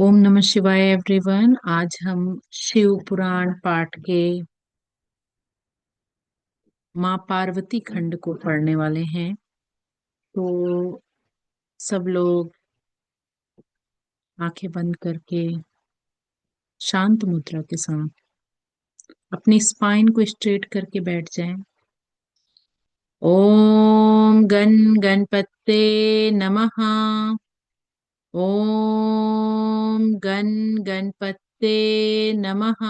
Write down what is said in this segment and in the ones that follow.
ओम नमः शिवाय एवरीवन। आज हम शिव पुराण पाठ के माँ पार्वती खंड को पढ़ने वाले हैं। तो सब लोग आंखें बंद करके शांत मुद्रा के साथ अपनी स्पाइन को स्ट्रेट करके बैठ जाएं। ओम गण गणपते नमः। ओम गण गणपते नमः।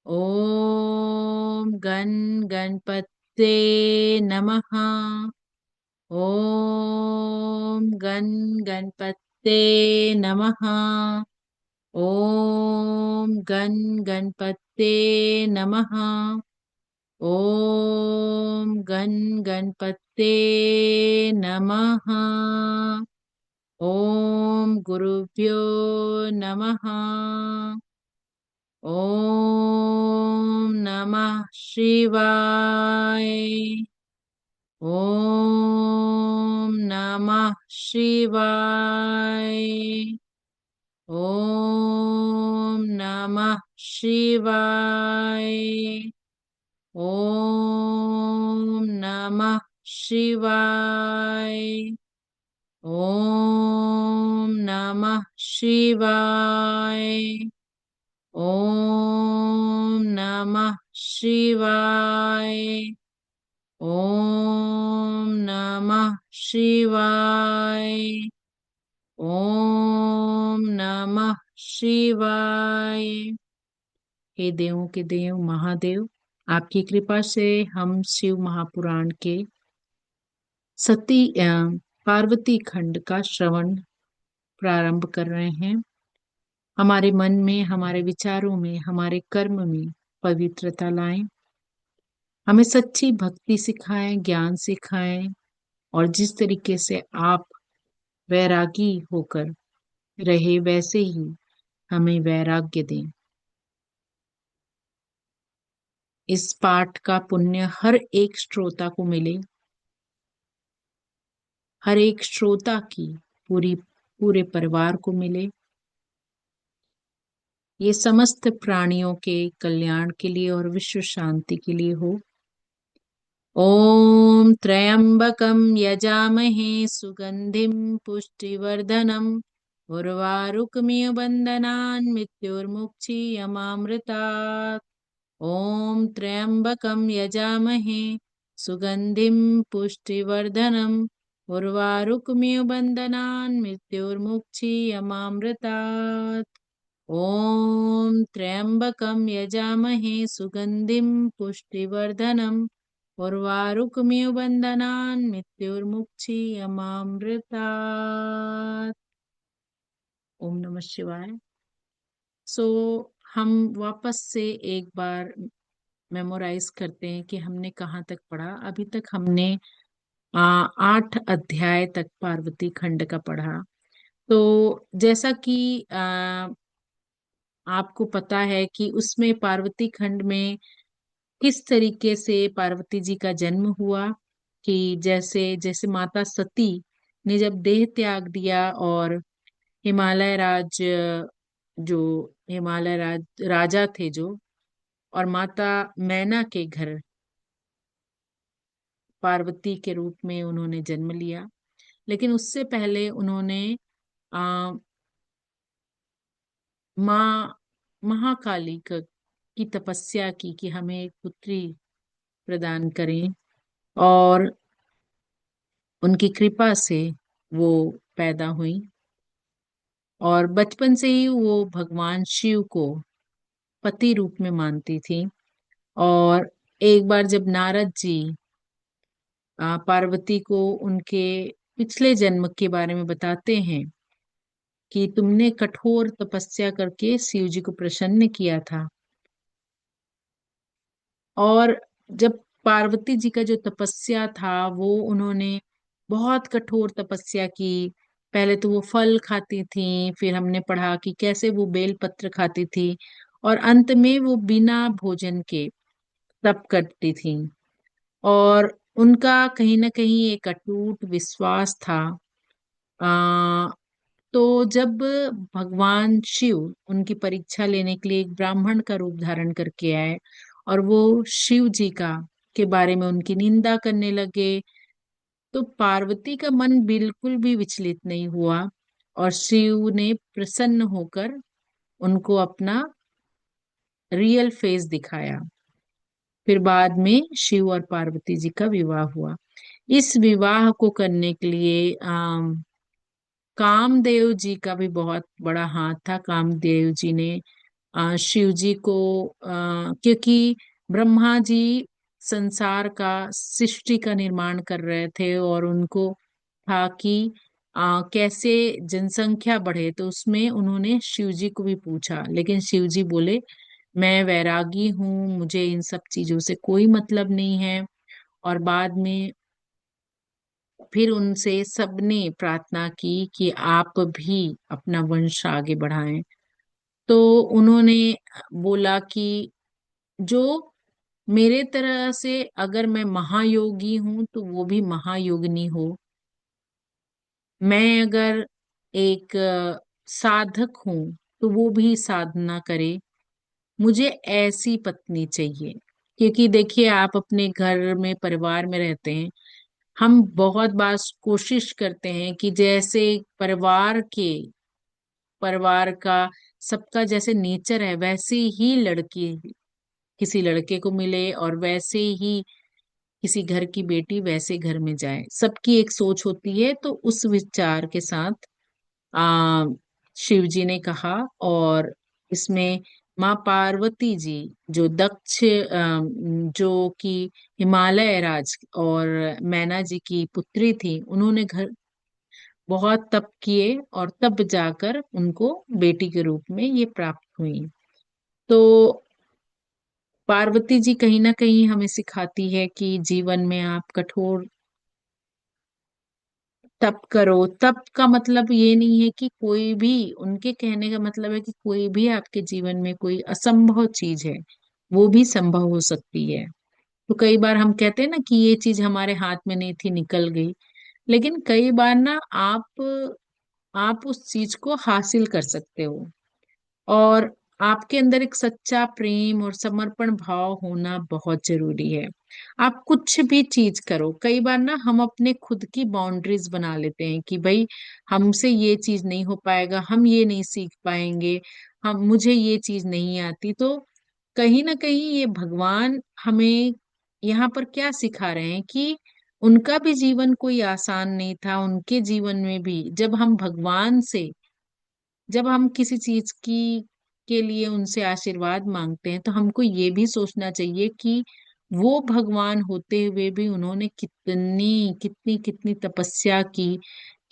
ओम गण गणपते नमः। ओम गण गणपते नमः। ओम गण गणपते नमः। ओम गण गणपते नमः। ओम गुरुभ्यो नमः। ओम नमः शिवाय। ओम नमः शिवाय। ओम नमः शिवाय। ओम नमः शिवाय। ओम नमः शिवाय। ओम नमः शिवाय। ओम नमः शिवाय। ओम नमः शिवाय। हे देवों के देव महादेव, आपकी कृपा से हम शिव महापुराण के सती पार्वती खंड का श्रवण प्रारंभ कर रहे हैं। हमारे मन में, हमारे विचारों में, हमारे कर्म में पवित्रता लाएं। हमें सच्ची भक्ति सिखाएं, ज्ञान सिखाएं, और जिस तरीके से आप वैरागी होकर रहे वैसे ही हमें वैराग्य दें। इस पाठ का पुण्य हर एक श्रोता को मिले, हर एक श्रोता की पूरे परिवार को मिले। ये समस्त प्राणियों के कल्याण के लिए और विश्व शांति के लिए हो। ओम त्र्यंबकम यजामहे सुगंधिम पुष्टिवर्धनम उर्वारुकमिव बंधनान् मृत्युर्मुक्षीयमामृतात्। ओम त्र्यंबकम यजामहे सुगंधिम पुष्टिवर्धनम उर्वारुकमिव बंधनान् मृत्युर्मुक्षीयमामृतात्। ओम त्र्यंबकम यजामहे सुगंधिम पुष्टिवर्धनम उर्वारुकमिव बंधनान् मृत्युर्मुक्षीयमामृतात्। ओम नमः शिवाय। सो हम वापस से एक बार मेमोराइज करते हैं कि हमने कहाँ तक पढ़ा। अभी तक हमने 8 अध्याय तक पार्वती खंड का पढ़ा। तो जैसा कि आपको पता है कि उसमें पार्वती खंड में किस तरीके से पार्वती जी का जन्म हुआ, कि जैसे जैसे माता सती ने जब देह त्याग दिया और हिमालय राज जो हिमालय राजा थे जो, और माता मैना के घर पार्वती के रूप में उन्होंने जन्म लिया। लेकिन उससे पहले उन्होंने आ, माँ महाकाली की तपस्या की कि हमें एक पुत्री प्रदान करें, और उनकी कृपा से वो पैदा हुई। और बचपन से ही वो भगवान शिव को पति रूप में मानती थी। और एक बार जब नारद जी पार्वती को उनके पिछले जन्म के बारे में बताते हैं कि तुमने कठोर तपस्या करके शिव जी को प्रसन्न किया था, और जब पार्वती जी का जो तपस्या था वो उन्होंने बहुत कठोर तपस्या की। पहले तो वो फल खाती थी, फिर हमने पढ़ा कि कैसे वो बेल पत्र खाती थी, और अंत में वो बिना भोजन के तप करती थी। और उनका कहीं ना कहीं एक अटूट विश्वास था। आ, तो जब भगवान शिव उनकी परीक्षा लेने के लिए एक ब्राह्मण का रूप धारण करके आए और वो शिव जी का के बारे में उनकी निंदा करने लगे, तो पार्वती का मन बिल्कुल भी विचलित नहीं हुआ और शिव ने प्रसन्न होकर उनको अपना रियल फेस दिखाया। फिर बाद में शिव और पार्वती जी का विवाह हुआ। इस विवाह को करने के लिए कामदेव जी का भी बहुत बड़ा हाथ था। कामदेव जी ने शिव जी को क्योंकि ब्रह्मा जी संसार का सृष्टि का निर्माण कर रहे थे और उनको था कि कैसे जनसंख्या बढ़े, तो उसमें उन्होंने शिव जी को भी पूछा, लेकिन शिव जी बोले मैं वैरागी हूँ, मुझे इन सब चीजों से कोई मतलब नहीं है। और बाद में फिर उनसे सबने प्रार्थना की कि आप भी अपना वंश आगे बढ़ाएं। तो उन्होंने बोला कि जो मेरे तरह से अगर मैं महायोगी हूं तो वो भी महायोगिनी हो, मैं अगर एक साधक हूं तो वो भी साधना करे, मुझे ऐसी पत्नी चाहिए। क्योंकि देखिए आप अपने घर में परिवार में रहते हैं, हम बहुत बार कोशिश करते हैं कि जैसे परिवार का सबका जैसे नेचर है वैसे ही लड़की किसी लड़के को मिले और वैसे ही किसी घर की बेटी वैसे घर में जाए, सबकी एक सोच होती है। तो उस विचार के साथ आ शिव जी ने कहा, और इसमें माँ पार्वती जी जो जो कि हिमालय राज और मैना जी की पुत्री थी, उन्होंने घर बहुत तप किए और तब जाकर उनको बेटी के रूप में ये प्राप्त हुई। तो पार्वती जी कहीं ना कहीं हमें सिखाती है कि जीवन में आप कठोर तप करो। तप का मतलब ये नहीं है कि कोई भी, उनके कहने का मतलब है कि कोई भी आपके जीवन में कोई असंभव चीज है वो भी संभव हो सकती है। तो कई बार हम कहते हैं ना कि ये चीज हमारे हाथ में नहीं थी, निकल गई, लेकिन कई बार ना आप उस चीज को हासिल कर सकते हो। और आपके अंदर एक सच्चा प्रेम और समर्पण भाव होना बहुत जरूरी है। आप कुछ भी चीज करो, कई बार ना हम अपने खुद की बाउंड्रीज बना लेते हैं कि भाई हमसे ये चीज नहीं हो पाएगा, हम ये नहीं सीख पाएंगे, हम मुझे ये चीज नहीं आती। तो कहीं ना कहीं ये भगवान हमें यहाँ पर क्या सिखा रहे हैं कि उनका भी जीवन कोई आसान नहीं था। उनके जीवन में भी जब हम किसी चीज की के लिए उनसे आशीर्वाद मांगते हैं तो हमको ये भी सोचना चाहिए कि वो भगवान होते हुए भी उन्होंने कितनी कितनी कितनी तपस्या की,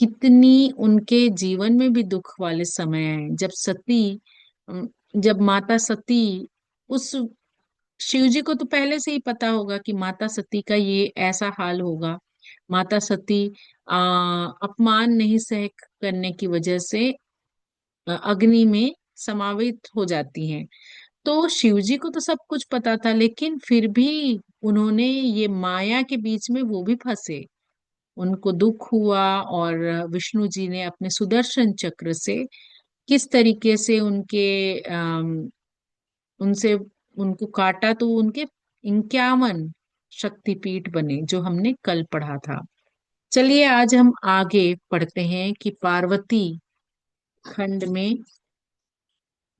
कितनी उनके जीवन में भी दुख वाले समय आए। अम, जब माता सती, उस शिव जी को तो पहले से ही पता होगा कि माता सती का ये ऐसा हाल होगा। माता सती अपमान नहीं सह करने की वजह से अग्नि में समावित हो जाती हैं। तो शिव जी को तो सब कुछ पता था, लेकिन फिर भी उन्होंने ये माया के बीच में वो भी फंसे, उनको दुख हुआ। और विष्णु जी ने अपने सुदर्शन चक्र से किस तरीके से उनसे उनको काटा, तो उनके 51 शक्तिपीठ बने, जो हमने कल पढ़ा था। चलिए आज हम आगे पढ़ते हैं कि पार्वती खंड में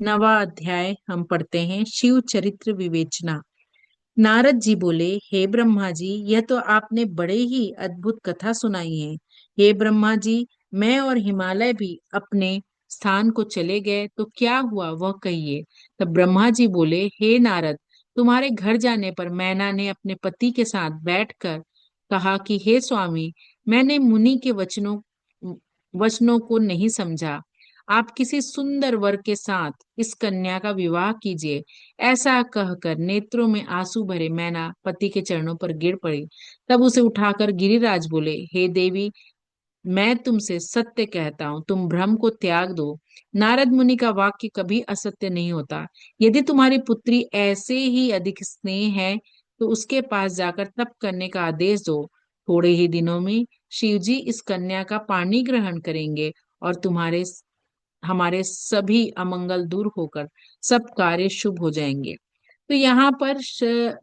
9वां अध्याय हम पढ़ते हैं, शिव चरित्र विवेचना। नारद जी बोले, हे ब्रह्मा जी, यह तो आपने बड़े ही अद्भुत कथा सुनाई है। हे ब्रह्मा जी, मैं और हिमालय भी अपने स्थान को चले गए तो क्या हुआ वह कहिए। तब ब्रह्मा जी बोले, हे नारद, तुम्हारे घर जाने पर मैना ने अपने पति के साथ बैठकर कहा कि हे स्वामी, मैंने मुनि के वचनों को नहीं समझा। आप किसी सुंदर वर के साथ इस कन्या का विवाह कीजिए। ऐसा कहकर नेत्रों में आंसू भरे मैना पति के चरणों पर गिर पड़ी। तब उसे उठाकर गिरिराज बोले, हे देवी, मैं तुमसे सत्य कहता हूँ, तुम भ्रम को त्याग दो। नारद मुनि का वाक्य कभी असत्य नहीं होता। यदि तुम्हारी पुत्री ऐसे ही अधिक स्नेह है तो उसके पास जाकर तप करने का आदेश दो। थोड़े ही दिनों में शिव जी इस कन्या का पाणी ग्रहण करेंगे और तुम्हारे हमारे सभी अमंगल दूर होकर सब कार्य शुभ हो जाएंगे। तो यहाँ पर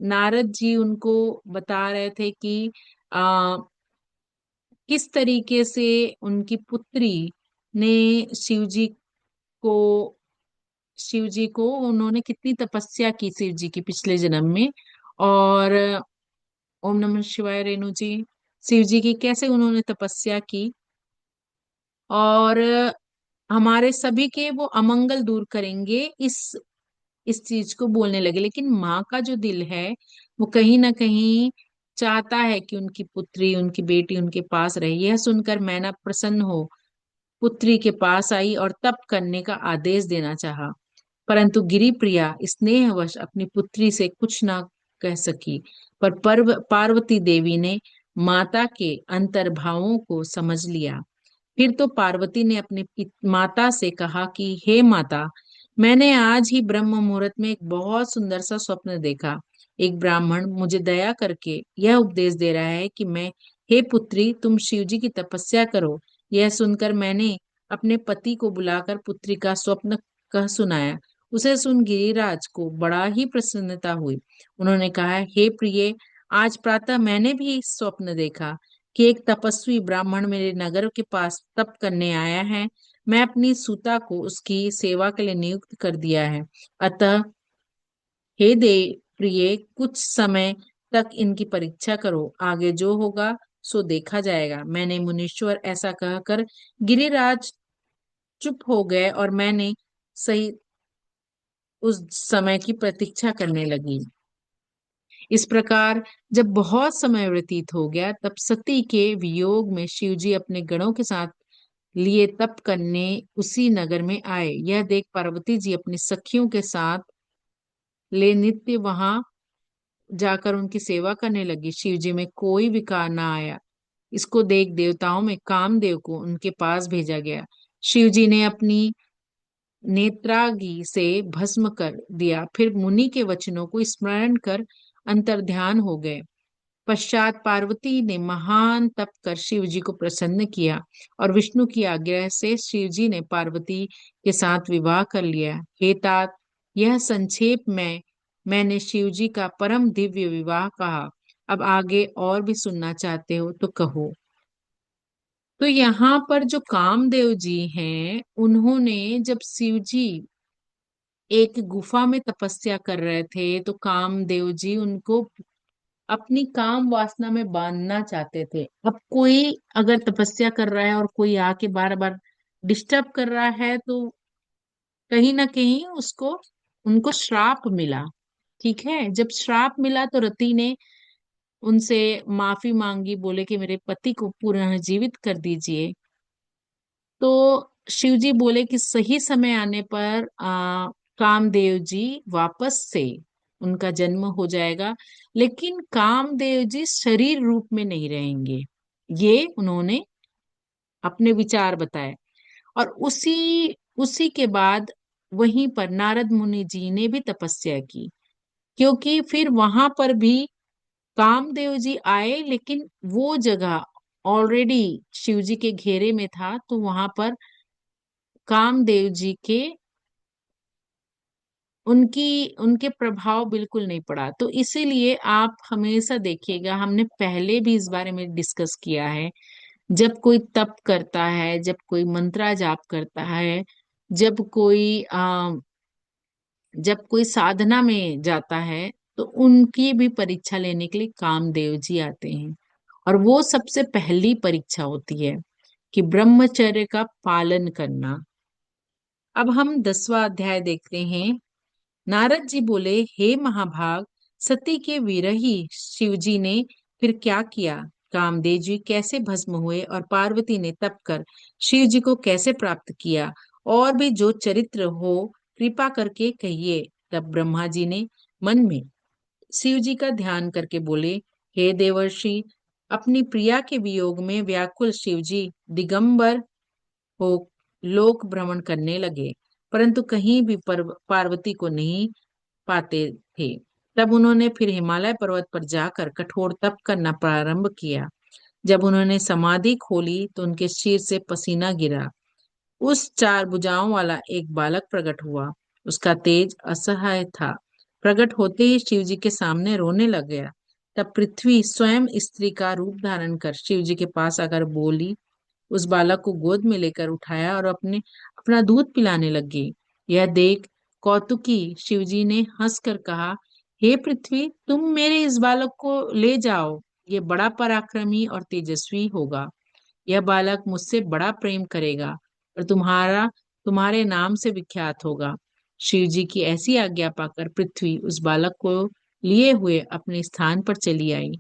नारद जी उनको बता रहे थे कि आ, किस तरीके से उनकी पुत्री ने शिव जी को शिव जी को उन्होंने कितनी तपस्या की शिव जी की पिछले जन्म में। और ओम नमः शिवाय रेणु जी, शिव जी की कैसे उन्होंने तपस्या की और हमारे सभी के वो अमंगल दूर करेंगे, इस चीज को बोलने लगे। लेकिन माँ का जो दिल है वो कहीं ना कहीं चाहता है कि उनकी पुत्री उनकी बेटी उनके पास रहे। यह सुनकर मैना प्रसन्न हो पुत्री के पास आई और तप करने का आदेश देना चाहा। परंतु गिरि प्रिया स्नेहवश अपनी पुत्री से कुछ ना कह सकी। पर पार्वती देवी ने माता के अंतर्भावों को समझ लिया। फिर तो पार्वती ने अपनी माता से कहा कि हे माता, मैंने आज ही ब्रह्म मुहूर्त में एक बहुत सुंदर सा स्वप्न देखा। एक ब्राह्मण मुझे दया करके यह उपदेश दे रहा है कि मैं, हे पुत्री, तुम शिव जी की तपस्या करो। यह सुनकर मैंने अपने पति को बुलाकर पुत्री का स्वप्न कह सुनाया। उसे सुन गिरिराज को बड़ा ही प्रसन्नता हुई। उन्होंने कहा, हे प्रिय, आज प्रातः मैंने भी स्वप्न देखा कि एक तपस्वी ब्राह्मण मेरे नगर के पास तप करने आया है। मैं अपनी सुता को उसकी सेवा के लिए नियुक्त कर दिया है। अतः हे देव प्रिय, कुछ समय तक इनकी परीक्षा करो, आगे जो होगा सो देखा जाएगा। मैंने मुनीश्वर ऐसा कहकर गिरिराज चुप हो गए और मैंने सही उस समय की प्रतीक्षा करने लगी। इस प्रकार जब बहुत समय व्यतीत हो गया, तब सती के वियोग में शिवजी अपने गणों के साथ लिए तप करने उसी नगर में आए। यह देख पार्वती जी अपनी सखियों के साथ ले नित्य वहां जाकर उनकी सेवा करने लगी। शिव जी में कोई विकार ना आया। इसको देख देवताओं में कामदेव को उनके पास भेजा गया। शिव जी ने अपनी नेत्राग्नि से भस्म कर दिया, फिर मुनि के वचनों को स्मरण कर अंतर्ध्यान हो गए। पश्चात पार्वती ने महान तप कर शिव जी को प्रसन्न किया और विष्णु की आज्ञा से शिव जी ने पार्वती के साथ विवाह कर लिया। हे तात, यह संक्षेप में मैंने शिव जी का परम दिव्य विवाह कहा। अब आगे और भी सुनना चाहते हो तो कहो। तो यहाँ पर जो कामदेव जी हैं, उन्होंने जब शिव जी एक गुफा में तपस्या कर रहे थे तो कामदेव जी उनको अपनी काम वासना में बांधना चाहते थे। अब कोई अगर तपस्या कर रहा है और कोई आके बार बार डिस्टर्ब कर रहा है तो कहीं ना कहीं उसको उनको श्राप मिला। ठीक है, जब श्राप मिला तो रति ने उनसे माफी मांगी, बोले कि मेरे पति को पुनर्जीवित कर दीजिए। तो शिव जी बोले कि सही समय आने पर कामदेव जी वापस से उनका जन्म हो जाएगा, लेकिन कामदेव जी शरीर रूप में नहीं रहेंगे। ये उन्होंने अपने विचार बताए। और उसी उसी के बाद वहीं पर नारद मुनि जी ने भी तपस्या की, क्योंकि फिर वहां पर भी कामदेव जी आए, लेकिन वो जगह ऑलरेडी शिव जी के घेरे में था, तो वहां पर कामदेव जी के उनकी उनके प्रभाव बिल्कुल नहीं पड़ा। तो इसीलिए आप हमेशा देखिएगा, हमने पहले भी इस बारे में डिस्कस किया है, जब कोई तप करता है, जब कोई मंत्रा जाप करता है, जब कोई जब कोई साधना में जाता है, तो उनकी भी परीक्षा लेने के लिए कामदेव जी आते हैं। और वो सबसे पहली परीक्षा होती है कि ब्रह्मचर्य का पालन करना। अब हम 10वां अध्याय देखते हैं। नारद जी बोले, हे महाभाग, सती के विरही शिव जी ने फिर क्या किया? कामदेव जी कैसे भस्म हुए और पार्वती ने तप कर शिव जी को कैसे प्राप्त किया? और भी जो चरित्र हो कृपा करके कहिए। तब ब्रह्मा जी ने मन में शिव जी का ध्यान करके बोले, हे देवर्षि, अपनी प्रिया के वियोग में व्याकुल शिव जी दिगंबर हो लोक भ्रमण करने लगे, परंतु कहीं भी पार्वती को नहीं पाते थे। तब उन्होंने फिर हिमालय पर्वत पर जाकर कठोर तप करना प्रारंभ किया। जब उन्होंने समाधि खोली तो उनके सिर से पसीना गिरा। उस चार भुजाओं वाला एक बालक प्रकट हुआ। उसका तेज असह्य था। प्रकट होते ही शिव जी के सामने रोने लग गया। तब पृथ्वी स्वयं स्त्री का रूप धारण कर शिव जी के पास आकर बोली, उस बालक को गोद में लेकर उठाया और अपना दूध पिलाने लगी। यह देख कौतुकी शिवजी ने हंसकर कहा, हे पृथ्वी, तुम मेरे इस बालक को ले जाओ। ये बड़ा पराक्रमी और तेजस्वी होगा। यह बालक मुझसे बड़ा प्रेम करेगा और तुम्हारे नाम से विख्यात होगा। शिव जी की ऐसी आज्ञा पाकर पृथ्वी उस बालक को लिए हुए अपने स्थान पर चली आई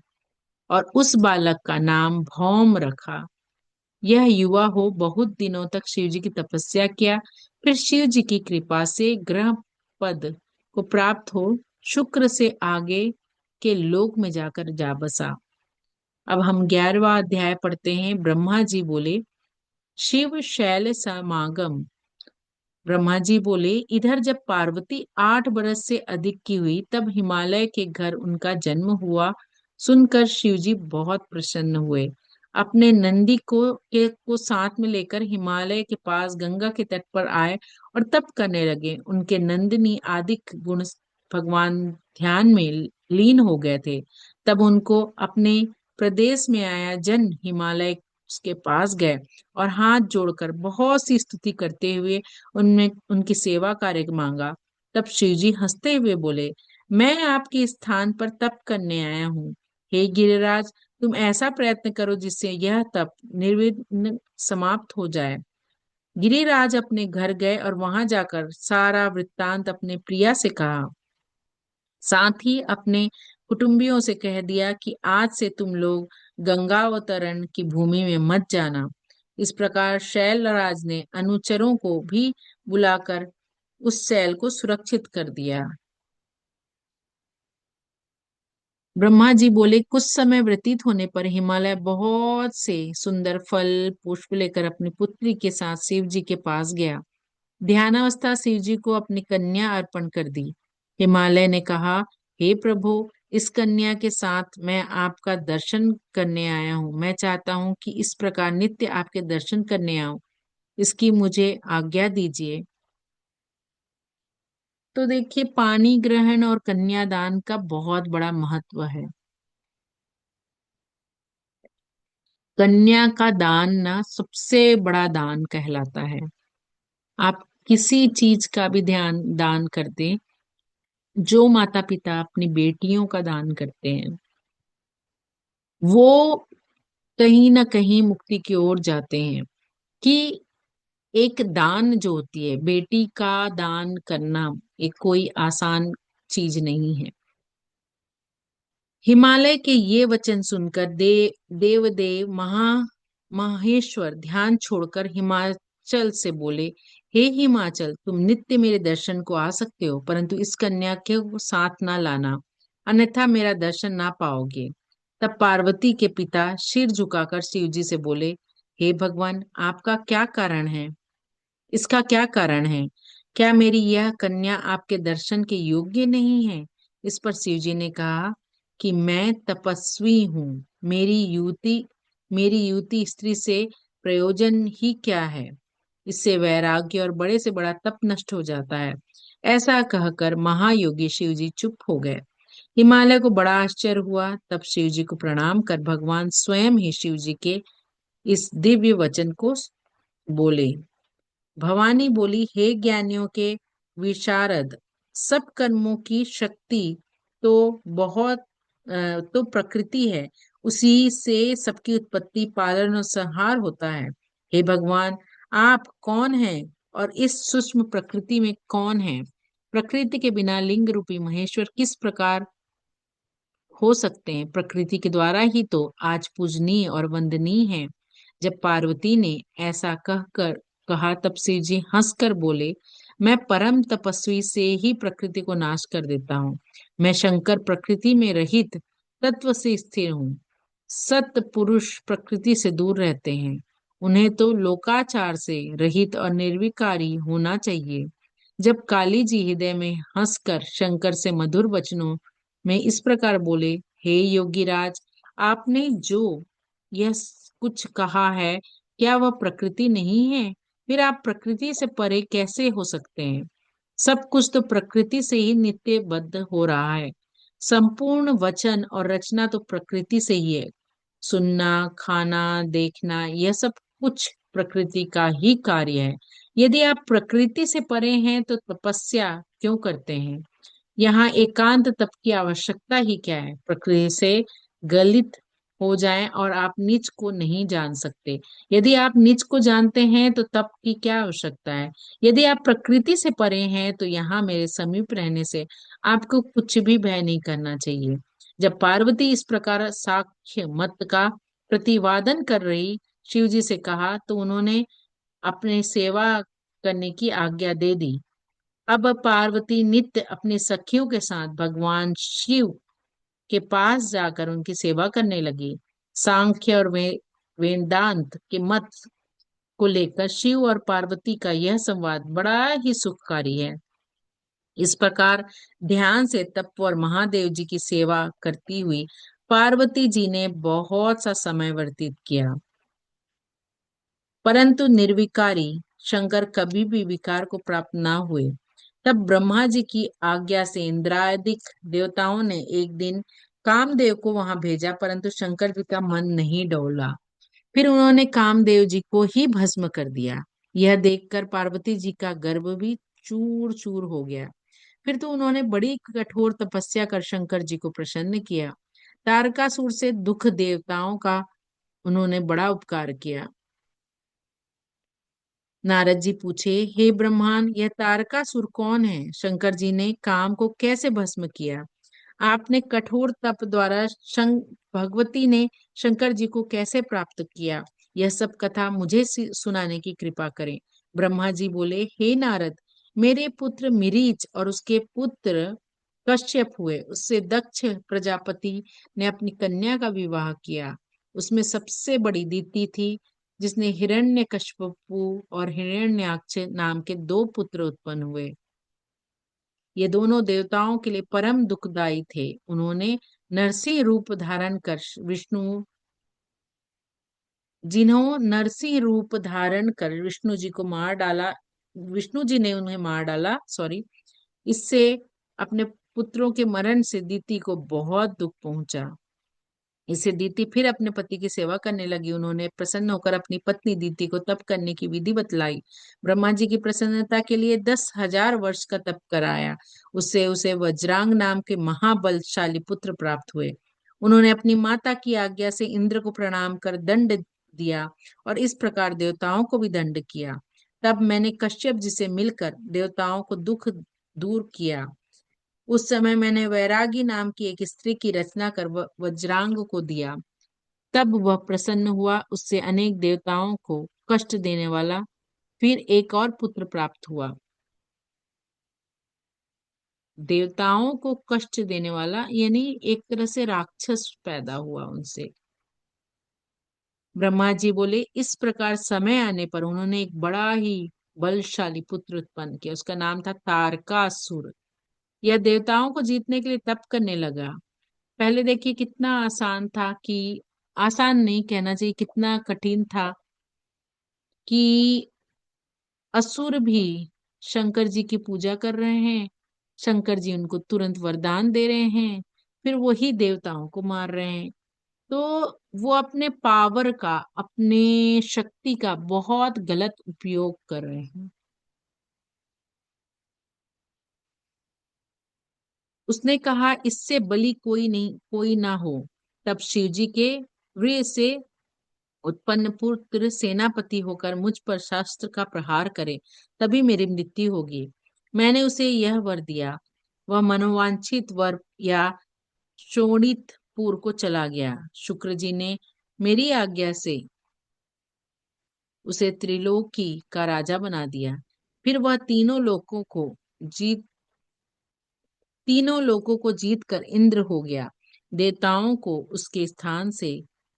और उस बालक का नाम भौम रखा। यह युवा हो बहुत दिनों तक शिव जी की तपस्या किया, फिर शिव जी की कृपा से ग्रह पद को प्राप्त हो शुक्र से आगे के लोक में जाकर जा बसा। अब हम 11वां अध्याय पढ़ते हैं। ब्रह्मा जी बोले, शिव शैल समागम। ब्रह्मा जी बोले, इधर जब पार्वती 8 बरस से अधिक की हुई तब हिमालय के घर उनका जन्म हुआ। सुनकर शिव जी बहुत प्रसन्न हुए। अपने नंदी को साथ में लेकर हिमालय के पास गंगा के तट पर आए और तप करने लगे। उनके नंदिनी आदि गुण भगवान ध्यान में लीन हो गए थे। तब उनको अपने प्रदेश में आया जन हिमालय के पास गए और हाथ जोड़कर बहुत सी स्तुति करते हुए उनने उनकी सेवा कार्य मांगा। तब शिवजी हंसते हुए बोले, मैं आपके स्थान पर तप करने आया हूँ। हे गिरिराज, तुम ऐसा प्रयत्न करो जिससे यह तप निर्विघ्न समाप्त हो जाए। गिरिराज अपने घर गए और वहां जाकर सारा वृत्तांत अपने प्रिया से कहा। साथ ही अपने कुटुंबियों से कह दिया कि आज से तुम लोग गंगावतरण की भूमि में मत जाना। इस प्रकार शैलराज ने अनुचरों को भी बुलाकर उस शैल को सुरक्षित कर दिया। ब्रह्मा जी बोले, कुछ समय व्यतीत होने पर हिमालय बहुत से सुंदर फल पुष्प लेकर अपनी पुत्री के साथ शिव जी के पास गया। ध्यानावस्था शिव जी को अपनी कन्या अर्पण कर दी। हिमालय ने कहा, हे प्रभु, इस कन्या के साथ मैं आपका दर्शन करने आया हूँ। मैं चाहता हूँ कि इस प्रकार नित्य आपके दर्शन करने आऊं। इसकी मुझे आज्ञा दीजिए। तो देखिए, पानी ग्रहण और कन्यादान का बहुत बड़ा महत्व है। कन्या का दान ना सबसे बड़ा दान कहलाता है। आप किसी चीज का भी ध्यान दान कर दें, जो माता पिता अपनी बेटियों का दान करते हैं वो कहीं ना कहीं मुक्ति की ओर जाते हैं। कि एक दान जो होती है, बेटी का दान करना, एक कोई आसान चीज नहीं है। हिमालय के ये वचन सुनकर देवदेव माहेश्वर ध्यान छोड़कर हिमाचल से बोले, हे हिमाचल, तुम नित्य मेरे दर्शन को आ सकते हो, परंतु इस कन्या के साथ ना लाना, अन्यथा मेरा दर्शन ना पाओगे। तब पार्वती के पिता सिर झुकाकर शिव जी से बोले, हे भगवान, आपका क्या कारण है? इसका क्या कारण है? क्या मेरी यह कन्या आपके दर्शन के योग्य नहीं है? इस पर शिव जी ने कहा कि मैं तपस्वी हूँ। मेरी युति स्त्री से प्रयोजन ही क्या है? इससे वैराग्य और बड़े से बड़ा तप नष्ट हो जाता है। ऐसा कहकर महायोगी शिव जी चुप हो गए। हिमालय को बड़ा आश्चर्य हुआ। तब शिव जी को प्रणाम कर भगवान स्वयं ही शिव जी के इस दिव्य वचन को बोले। भवानी बोली, हे ज्ञानियों के विशारद, सब कर्मों की शक्ति तो प्रकृति है। उसी से सबकी उत्पत्ति, पालन और संहार होता है। हे भगवान, आप कौन हैं और इस सूक्ष्म प्रकृति में कौन है? प्रकृति के बिना लिंग रूपी महेश्वर किस प्रकार हो सकते हैं? प्रकृति के द्वारा ही तो आज पूजनीय और वंदनीय है। जब पार्वती ने ऐसा कहा तब शिव जी हंसकर बोले, मैं परम तपस्वी से ही प्रकृति को नाश कर देता हूँ। मैं शंकर प्रकृति में रहित तत्व से स्थिर हूँ। सत पुरुष प्रकृति से दूर रहते हैं। उन्हें तो लोकाचार से रहित और निर्विकारी होना चाहिए। जब काली जी हृदय में हंसकर शंकर से मधुर वचनों में इस प्रकार बोले, हे योगीराज, आपने जो यह कुछ कहा है, क्या वह प्रकृति नहीं है? फिर आप प्रकृति से परे कैसे हो सकते हैं? सब कुछ तो प्रकृति से ही नित्यबद्ध हो रहा है। संपूर्ण वचन और रचना तो प्रकृति से ही है। सुनना, खाना, देखना, यह सब कुछ प्रकृति का ही कार्य है। यदि आप प्रकृति से परे हैं तो तपस्या क्यों करते हैं? यहाँ एकांत तप की आवश्यकता ही क्या है? प्रकृति से गलित हो जाएं और आप निज को नहीं जान सकते। यदि आप निज को जानते हैं तो तप की क्या आवश्यकता है? यदि आप प्रकृति से परे हैं तो यहाँ मेरे समीप रहने से आपको कुछ भी भय नहीं करना चाहिए। जब पार्वती इस प्रकार साक्ष्य मत का प्रतिवादन कर रही शिव जी से कहा तो उन्होंने अपने सेवा करने की आज्ञा दे दी। अब पार्वती नित्य अपनी सखियों के साथ भगवान शिव के पास जाकर उनकी सेवा करने लगी। सांख्य और वेदांत के मत को लेकर शिव और पार्वती का यह संवाद बड़ा ही सुखकारी है। इस प्रकार ध्यान से तप और महादेव जी की सेवा करती हुई पार्वती जी ने बहुत सा समय व्यतीत किया, परंतु निर्विकारी शंकर कभी भी विकार को प्राप्त ना हुए। तब ब्रह्मा जी की आज्ञा से इंद्रादिक देवताओं ने एक दिन कामदेव को वहां भेजा, परंतु शंकर जी का मन नहीं डोला। फिर उन्होंने कामदेव जी को ही भस्म कर दिया। यह देखकर पार्वती जी का गर्व भी चूर चूर हो गया। फिर तो उन्होंने बड़ी कठोर तपस्या कर शंकर जी को प्रसन्न किया। तारकासुर से दुख देवताओं का उन्होंने बड़ा उपकार किया। नारद जी पूछे, हे ब्रह्मान, यह तारकासुर कौन है? शंकर जी ने काम को कैसे भस्म किया? आपने कठोर तप द्वारा भगवती ने शंकर जी को कैसे प्राप्त किया? यह सब कथा मुझे सुनाने की कृपा करें। ब्रह्मा जी बोले, हे नारद, मेरे पुत्र मिरीच और उसके पुत्र कश्यप हुए। उससे दक्ष प्रजापति ने अपनी कन्या का विवाह किया। उसमें सबसे बड़ी दीति थी, जिसने हिरण्यकश्यपु और हिरण्याक्ष नाम के दो पुत्र उत्पन्न हुए। ये दोनों देवताओं के लिए परम दुखदाई थे। उन्होंने नरसिंह रूप धारण कर विष्णु जिन्हों नरसिंह रूप धारण कर विष्णु जी को मार डाला, विष्णु जी ने उन्हें मार डाला, सॉरी। इससे अपने पुत्रों के मरण से दीति को बहुत दुख पहुंचा। इसे दीति फिर अपने पति की सेवा करने लगी। उन्होंने प्रसन्न होकर अपनी पत्नी दीति को तप करने की विधि बतलाई। ब्रह्मा जी की प्रसन्नता के लिए 10,000 वर्ष का तप कराया। उससे उसे वज्रांग नाम के महाबलशाली पुत्र प्राप्त हुए। उन्होंने अपनी माता की आज्ञा से इंद्र को प्रणाम कर दंड दिया और इस प्रकार देवताओं को भी दंड किया। तब मैंने कश्यप जी से मिलकर देवताओं को दुख दूर किया। उस समय मैंने वैरागी नाम की एक स्त्री की रचना कर वज्रांग को दिया। तब वह प्रसन्न हुआ। उससे अनेक देवताओं को कष्ट देने वाला फिर एक और पुत्र प्राप्त हुआ। देवताओं को कष्ट देने वाला यानी एक तरह से राक्षस पैदा हुआ उनसे। ब्रह्मा जी बोले, इस प्रकार समय आने पर उन्होंने एक बड़ा ही बलशाली पुत्र उत्पन्न किया। उसका नाम था तारकासुर। यह देवताओं को जीतने के लिए तप करने लगा। पहले देखिए कितना आसान था, कि आसान नहीं कहना चाहिए, कितना कठिन था कि असुर भी शंकर जी की पूजा कर रहे हैं। शंकर जी उनको तुरंत वरदान दे रहे हैं, फिर वही देवताओं को मार रहे हैं। तो वो अपने पावर का, अपने शक्ति का बहुत गलत उपयोग कर रहे हैं। उसने कहा, इससे बलि कोई नहीं, कोई ना हो। तब शिव जी के वीर से उत्पन्न पुत्र सेनापति होकर मुझ पर शास्त्र का प्रहार करे, तभी मेरी मृत्यु होगी। मैंने उसे यह वर दिया। वह मनोवांछित वर या शोणितपुर को चला गया। शुक्र जी ने मेरी आज्ञा से उसे त्रिलोकी का राजा बना दिया। फिर वह जीत तीनों लोकों को जीत कर इंद्र हो गया। देवताओं को उसके स्थान से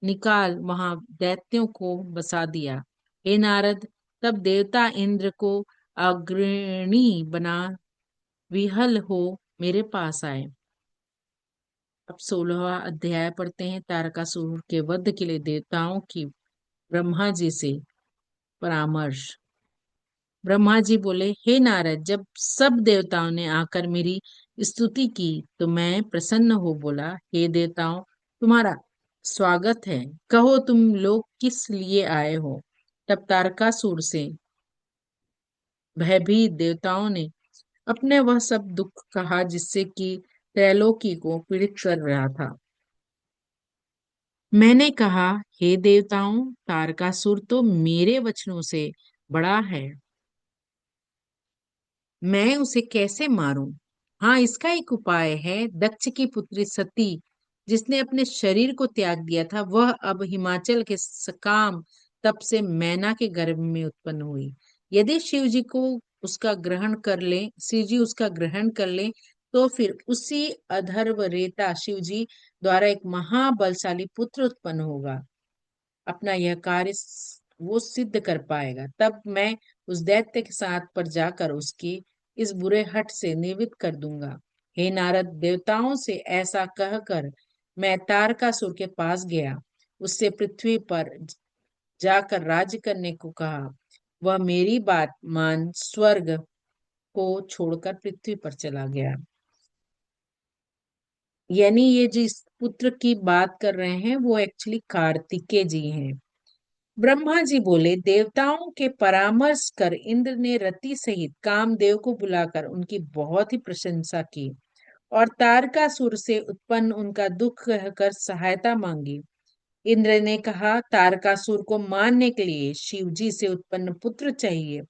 निकाल वहां दैत्यों को बसा दिया। हे नारद, तब देवता इंद्र को अग्रणी बना विहल हो मेरे पास आए। अब 16वां अध्याय पढ़ते हैं। तारकासुर के वध के लिए देवताओं की ब्रह्मा जी से परामर्श। ब्रह्मा जी बोले, हे नारद, जब सब देवताओं ने आकर मेरी स्तुति की तो मैं प्रसन्न हो बोला, हे देवताओं, तुम्हारा स्वागत है। कहो तुम लोग किस लिए आए हो। तब तारकासुर से भयभीत देवताओं ने अपने वह सब दुख कहा जिससे कि त्रैलोकी को पीड़ित कर रहा था। मैंने कहा, हे देवताओं, तारकासुर तो मेरे वचनों से बड़ा है, मैं उसे कैसे मारूं। हाँ, इसका एक उपाय है। दक्ष की पुत्री सती, जिसने अपने शरीर को त्याग दिया था, वह अब हिमाचल के सकाम तप से मैना के गर्भ में उत्पन्न हुई। यदि शिव जी उसका ग्रहण कर ले, तो फिर उसी अधर्व रेता शिव जी द्वारा एक महाबलशाली पुत्र उत्पन्न होगा। अपना यह कार्य वो सिद्ध कर पाएगा। तब मैं उस दैत्य के साथ पर जाकर उसकी इस बुरे हट से निवृत्त कर दूंगा। हे नारद, देवताओं से ऐसा कहकर मैं तारकासुर के पास गया, उससे पृथ्वी पर जाकर राज्य करने को कहा। वह मेरी बात मान स्वर्ग को छोड़कर पृथ्वी पर चला गया। यानी ये जिस पुत्र की बात कर रहे हैं वो एक्चुअली कार्तिकेय जी हैं। ब्रह्मा जी बोले, देवताओं के परामर्श कर इंद्र ने रति सहित कामदेव को बुलाकर उनकी बहुत ही प्रशंसा की और तारकासुर से उत्पन्न उनका दुख कहकर सहायता मांगी। इंद्र ने कहा, तारकासुर को मारने के लिए शिव जी से उत्पन्न पुत्र चाहिए।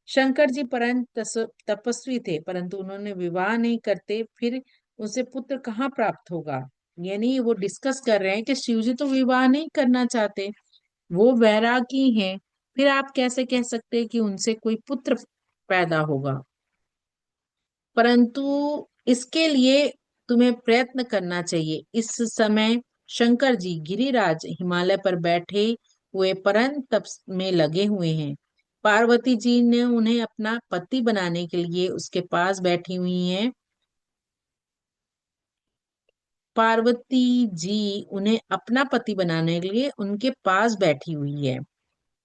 शंकर जी परम तपस्वी थे, परंतु उन्होंने विवाह नहीं करते, फिर उनसे पुत्र कहाँ प्राप्त होगा। यानी वो डिस्कस कर रहे हैं कि शिव जी तो विवाह नहीं करना चाहते, वो वैरागी हैं, फिर आप कैसे कह सकते हैं कि उनसे कोई पुत्र पैदा होगा। परंतु इसके लिए तुम्हें प्रयत्न करना चाहिए। इस समय शंकर जी गिरिराज हिमालय पर बैठे हुए परम तप में लगे हुए हैं। पार्वती जी ने उन्हें अपना पति बनाने के लिए उसके पास बैठी हुई हैं। पार्वती जी उन्हें अपना पति बनाने के लिए उनके पास बैठी हुई है,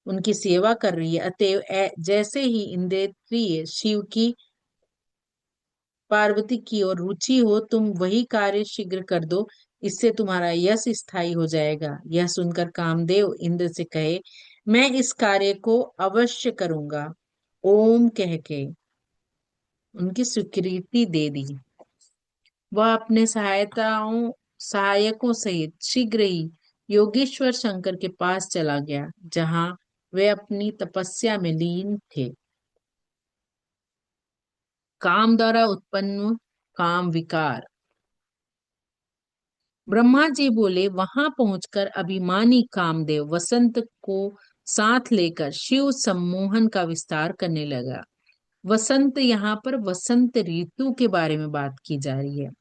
उनकी सेवा कर रही है। अतएव जैसे ही इंद्रिय शिव की पार्वती की ओर रुचि हो, तुम वही कार्य शीघ्र कर दो, इससे तुम्हारा यश स्थायी हो जाएगा। यह सुनकर कामदेव इंद्र से कहे, मैं इस कार्य को अवश्य करूंगा। ओम कह के उनकी स्वीकृति दे दी। वह अपने सहायकों सहित शीघ्र ही योगेश्वर शंकर के पास चला गया, जहां वे अपनी तपस्या में लीन थे। काम द्वारा उत्पन्न काम विकार। ब्रह्मा जी बोले, वहां पहुंचकर अभिमानी कामदेव वसंत को साथ लेकर शिव सम्मोहन का विस्तार करने लगा। वसंत यहाँ पर वसंत ऋतु के बारे में बात की जा रही है।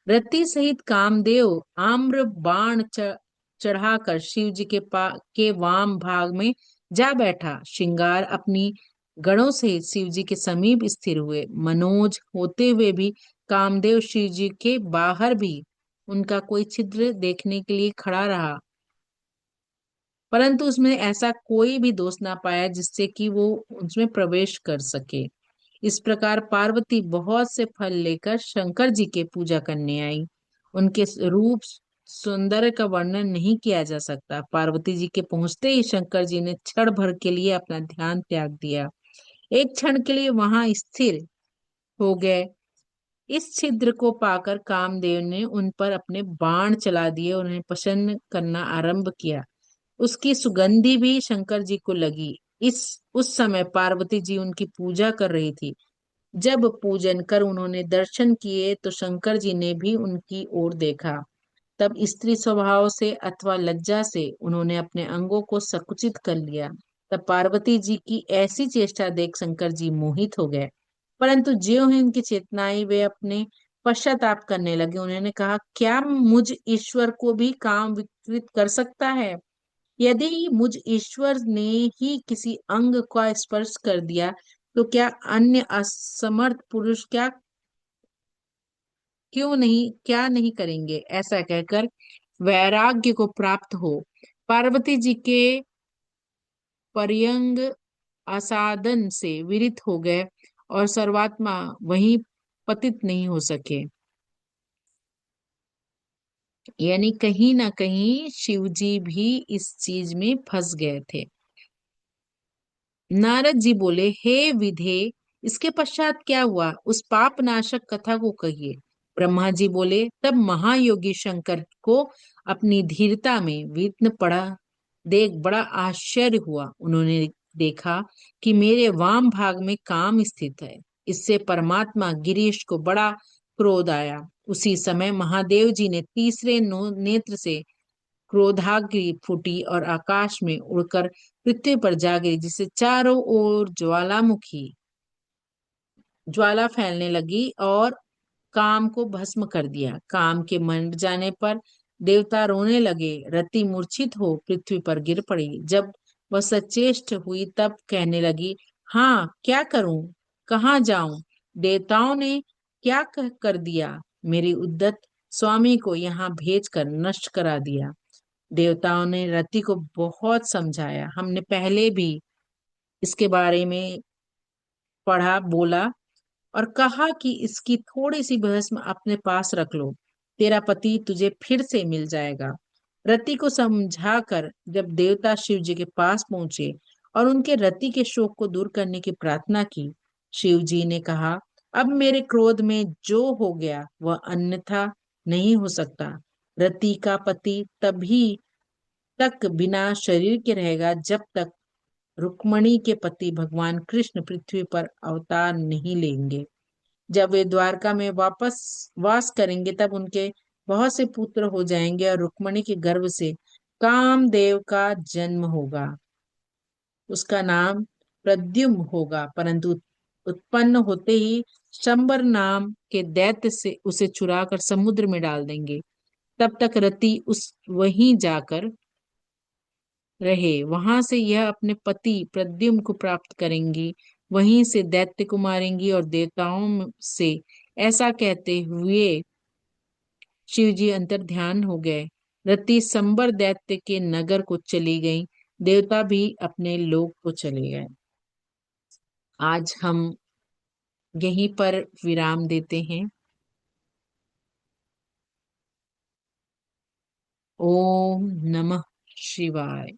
रति सहित कामदेव आम्र बाण चढ़ाकर शिव जी के वाम भाग में जा बैठा। श्रृंगार अपनी गणों सहित शिव जी के समीप स्थिर हुए। मनोज होते हुए भी कामदेव शिव जी के बाहर भी उनका कोई छिद्र देखने के लिए खड़ा रहा, परंतु उसमें ऐसा कोई भी दोष ना पाया जिससे कि वो उसमें प्रवेश कर सके। इस प्रकार पार्वती बहुत से फल लेकर शंकर जी के पूजा करने आई। उनके रूप सौंदर्य का वर्णन नहीं किया जा सकता। पार्वती जी के पहुंचते ही शंकर जी ने क्षण भर के लिए अपना ध्यान त्याग दिया, एक क्षण के लिए वहां स्थिर हो गए। इस छिद्र को पाकर कामदेव ने उन पर अपने बाण चला दिए और उन्हें प्रसन्न करना आरंभ किया। उसकी सुगंधि भी शंकर जी को लगी। इस उस समय पार्वती जी उनकी पूजा कर रही थी। जब पूजन कर उन्होंने दर्शन किए तो शंकर जी ने भी उनकी ओर देखा। तब स्त्री स्वभाव से अथवा लज्जा से उन्होंने अपने अंगों को संकुचित कर लिया। तब पार्वती जी की ऐसी चेष्टा देख शंकर जी मोहित हो गए, परंतु ज्यों ही उनकी चेतना आई वे अपने पश्चाताप करने लगे। उन्होंने कहा, क्या मुझ ईश्वर को भी काम विकृत कर सकता है। यदि मुझ ईश्वर ने ही किसी अंग का स्पर्श कर दिया तो क्या अन्य असमर्थ पुरुष क्या नहीं करेंगे। ऐसा कहकर वैराग्य को प्राप्त हो पार्वती जी के पर्यंग आसादन से विरत हो गए और सर्वात्मा वहीं पतित नहीं हो सके। यानी कहीं ना कहीं शिव जी भी इस चीज में फंस गए थे। नारद जी बोले, हे विधे, इसके पश्चात क्या हुआ, उस पाप नाशक कथा को कहिए। ब्रह्मा जी बोले, तब महायोगी शंकर को अपनी धीरता में विघ्न पड़ा देख बड़ा आश्चर्य हुआ। उन्होंने देखा कि मेरे वाम भाग में काम स्थित है। इससे परमात्मा गिरीश को बड़ा क्रोध आया। उसी समय महादेव जी ने तीसरे नेत्र से क्रोधाग्नि फूटी और आकाश में उड़कर पृथ्वी पर जा गिरी, जिससे चारों ओर ज्वालामुखी ज्वाला फैलने लगी और काम को भस्म कर दिया। काम के मंड जाने पर देवता रोने लगे। रति मूर्छित हो पृथ्वी पर गिर पड़ी। जब वह सचेष्ट हुई तब कहने लगी, हाँ, क्या करूं, कहाँ जाऊं, देवताओं ने क्या कर दिया, मेरी उद्दत स्वामी को यहाँ भेजकर नष्ट करा दिया। देवताओं ने रति को बहुत समझाया। हमने पहले भी इसके बारे में पढ़ा, बोला और कहा कि इसकी थोड़ी सी भस्म अपने पास रख लो, तेरा पति तुझे फिर से मिल जाएगा। रति को समझाकर जब देवता शिव जी के पास पहुंचे और उनके रति के शोक को दूर करने की प्रार्थना की, शिव जी ने कहा, अब मेरे क्रोध में जो हो गया वह अन्यथा नहीं हो सकता। रति का पति तभी तक बिना शरीर के रहेगा जब तक रुक्मणी के पति भगवान कृष्ण पृथ्वी पर अवतार नहीं लेंगे। जब वे द्वारका में वापस वास करेंगे तब उनके बहुत से पुत्र हो जाएंगे और रुक्मणी के गर्भ से कामदेव का जन्म होगा। उसका नाम प्रद्युम्न होगा, परंतु उत्पन्न होते ही शंबर नाम के दैत्य से उसे चुराकर समुद्र में डाल देंगे। तब तक रति उस वहीं जाकर रहे। वहां से यह अपने पति प्रद्युम्न को प्राप्त करेंगी। वहीं से दैत्य को मारेंगी और देवताओं से ऐसा कहते हुए शिव जी अंतर ध्यान हो गए। रति संबर दैत्य के नगर को चली गई। देवता भी अपने लोक को चले गए। आज हम यहीं पर विराम देते हैं। ओम नमः शिवाय।